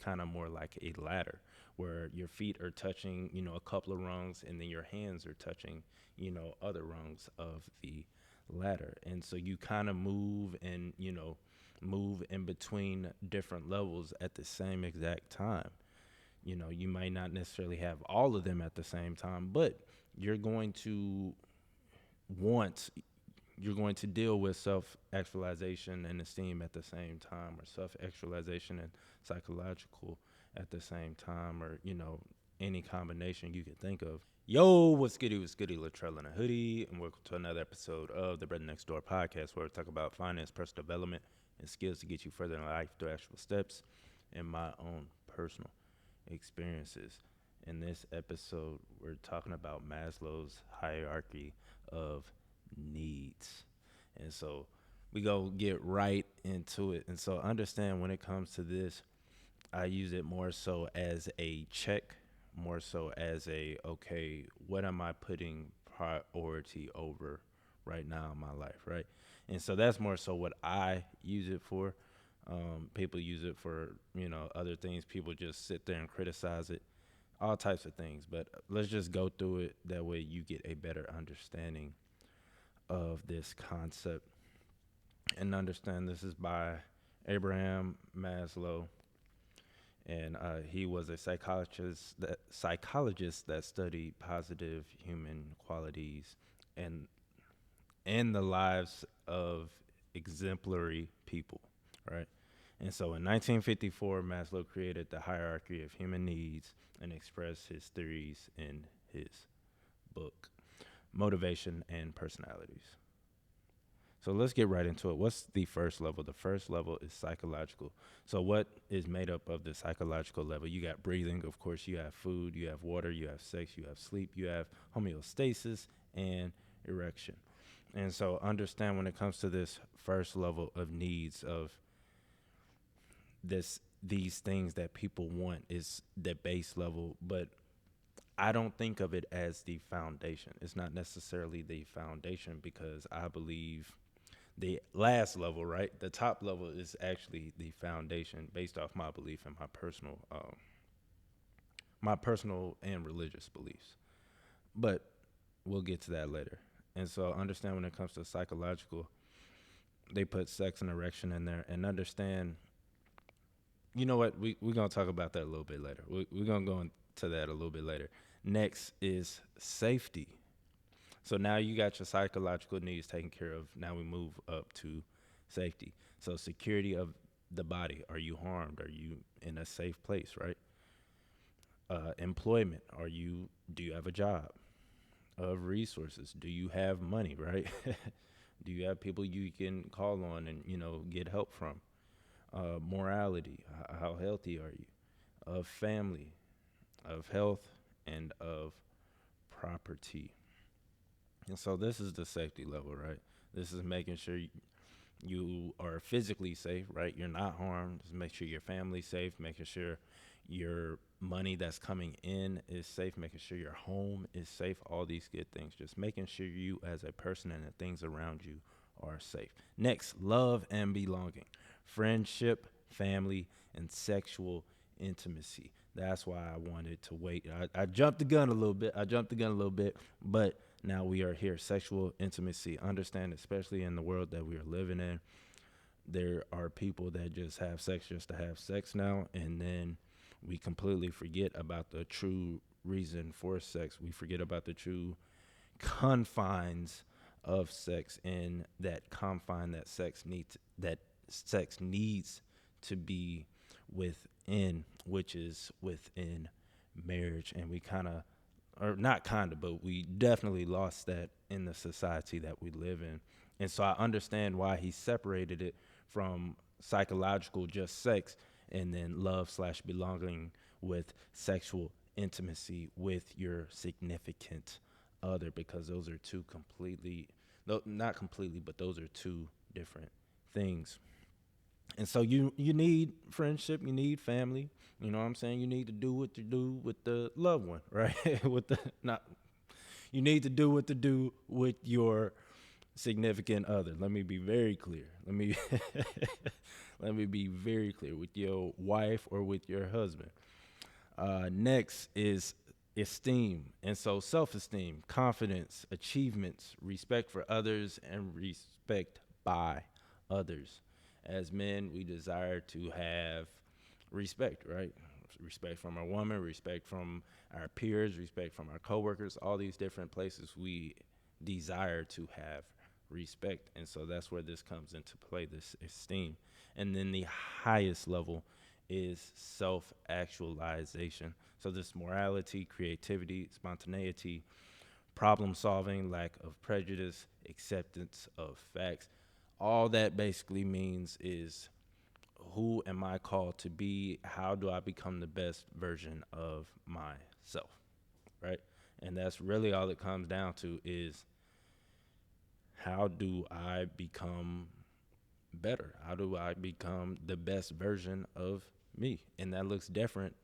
kind of more like a ladder where your feet are touching, a couple of rungs, and then your hands are touching, other rungs of the ladder. And so you kind of move and, move in between different levels at the same exact time. You might not necessarily have all of them at the same time, but you're going to want you're going to deal with self actualization and esteem at the same time, or self actualization and psychological at the same time, or any combination you could think of. Yo, what's goody? What's goody? Latrell in a hoodie, and welcome to another episode of the Bread Next Door podcast, where we talk about finance, personal development, and skills to get you further in life through actual steps and my own personal experiences. In this episode, we're talking about Maslow's hierarchy of needs. And so we go get right into it. And so understand, when it comes to this, I use it more so as a check, more so as a, okay, what am I putting priority over right now in my life, right? And so that's more so what I use it for. People use it for, other things. People just sit there and criticize it, all types of things. But let's just go through it. That way you get a better understanding of this concept. And understand, this is by Abraham Maslow, and he was a psychologist that studied positive human qualities and the lives of exemplary people, right? And so in 1954, Maslow created the hierarchy of human needs and expressed his theories in his book, Motivation and Personalities. So let's get right into it. What's the first level? The first level is psychological. So what is made up of the psychological level? You got breathing, of course, you have food, you have water, you have sex, you have sleep, you have homeostasis and erection. And so understand, when it comes to this first level of needs, of these things that people want, is the base level, but I don't think of it as the foundation. It's not necessarily the foundation, because I believe the last level, right? The top level is actually the foundation, based off my belief and my personal and religious beliefs. But we'll get to that later. And so understand, when it comes to psychological, they put sex and erection in there, and understand, you know what? We're going to talk about that a little bit later. We're going to go into that a little bit later. Next is safety. So now you got your psychological needs taken care of. Now we move up to safety. So security of the body. Are you harmed? Are you in a safe place, right? Employment. Do you have a job? Of resources. Do you have money, right? Do you have people you can call on and, get help from? Morality. How healthy are you? Of family, of health, and of property. And so this is the safety level, right? This is making sure you are physically safe, right? You're not harmed. Just make sure your family's safe, making sure your money that's coming in is safe, making sure your home is safe, all these good things. Just making sure you as a person and the things around you are safe. Next, love and belonging. Friendship, family, and sexual intimacy. That's why I wanted to wait. I jumped the gun a little bit, but now we are here. Sexual intimacy. Understand, especially in the world that we are living in, there are people that just have sex just to have sex now, and then we completely forget about the true reason for sex. We forget about the true confines of sex, and that confine that sex needs to be within, which is within marriage. And we but we definitely lost that in the society that we live in. And so I understand why he separated it from psychological, just sex, and then love slash belonging with sexual intimacy with your significant other, because those are two completely, not completely, but those are two different things. And so you need friendship, you need family. You know what I'm saying? You need to do what you do with the loved one, right? with the not You need to do what to do with your significant other. Let me be very clear. Let me be very clear with your wife or with your husband. Next is esteem. And so self esteem, confidence, achievements, respect for others, and respect by others. As men, we desire to have respect, right? Respect from our woman, respect from our peers, respect from our coworkers, all these different places we desire to have respect. And so that's where this comes into play, this esteem. And then the highest level is self actualization. So, this morality, creativity, spontaneity, problem solving, lack of prejudice, acceptance of facts. All that basically means is who am I called to be? How do I become the best version of myself? Right? And that's really all it comes down to is how do I become better? How do I become the best version of me? And that looks different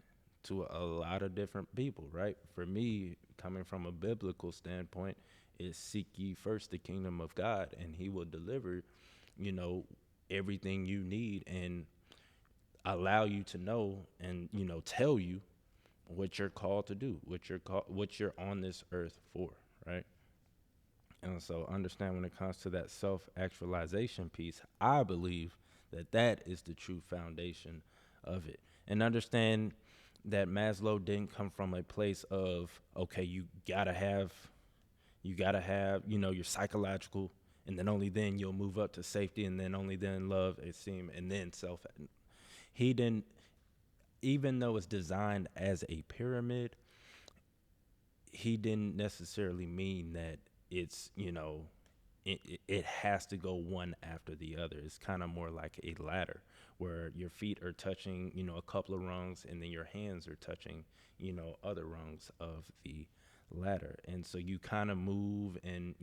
to a lot of different people, right? For me, coming from a biblical standpoint, is seek ye first the kingdom of God, and He will deliver, you know, everything you need and allow you to know and tell you what you're called to do, what you're on this earth for, right? And so understand when it comes to that self-actualization piece, I believe that that is the true foundation of it. And understand that Maslow didn't come from a place of, okay, you gotta have, your psychological, and then only then you'll move up to safety, and then only then love, esteem, and then self. He didn't, even though it's designed as a pyramid, he didn't necessarily mean that it's it has to go one after the other. It's kind of more like a ladder where your feet are touching a couple of rungs, and then your hands are touching other rungs of the ladder. And so you kind of move and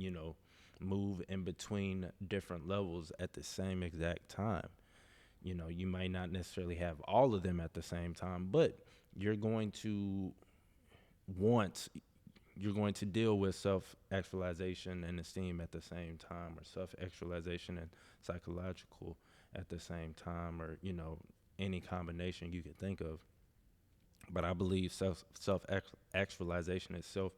move in between different levels at the same exact time. You might not necessarily have all of them at the same time, but you're going to want you're going to deal with self-actualization and esteem at the same time, or self-actualization and psychological at the same time, or any combination you could think of. But I believe self-actualization itself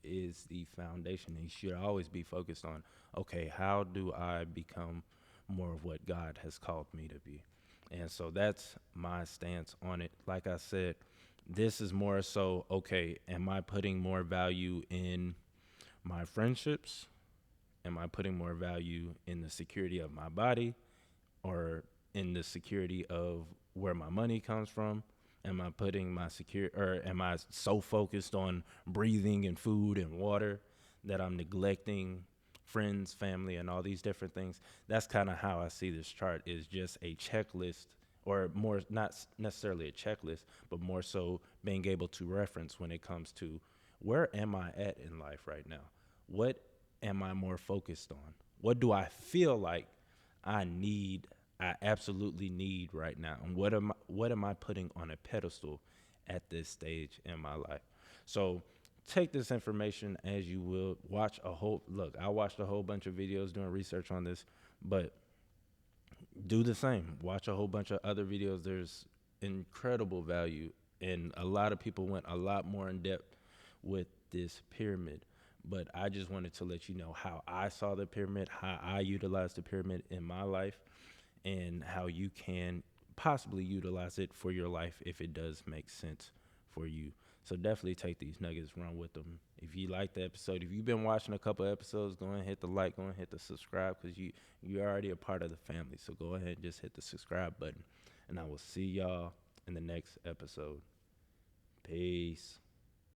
is the foundation. And you should always be focused on, okay, how do I become more of what God has called me to be? And so that's my stance on it. Like I said, this is more so, okay, am I putting more value in my friendships? Am I putting more value in the security of my body, or in the security of where my money comes from? Am I putting my or am I so focused on breathing and food and water that I'm neglecting friends, family, and all these different things? That's kind of how I see this chart, is just a checklist, or more, not necessarily a checklist, but more so being able to reference when it comes to where am I at in life right now? What am I more focused on? What do I feel like I need, I absolutely need right now? And what am I putting on a pedestal at this stage in my life? So take this information as you will. I watched a whole bunch of videos doing research on this, but do the same. Watch a whole bunch of other videos. There's incredible value, and a lot of people went a lot more in depth with this pyramid. But I just wanted to let you know how I saw the pyramid, how I utilized the pyramid in my life, and how you can possibly utilize it for your life if it does make sense for you. So definitely take these nuggets, run with them. If you like the episode, if you've been watching a couple episodes, go ahead and hit the like, go ahead and hit the subscribe, because you're already a part of the family. So go ahead and just hit the subscribe button, and I will see y'all in the next episode. Peace.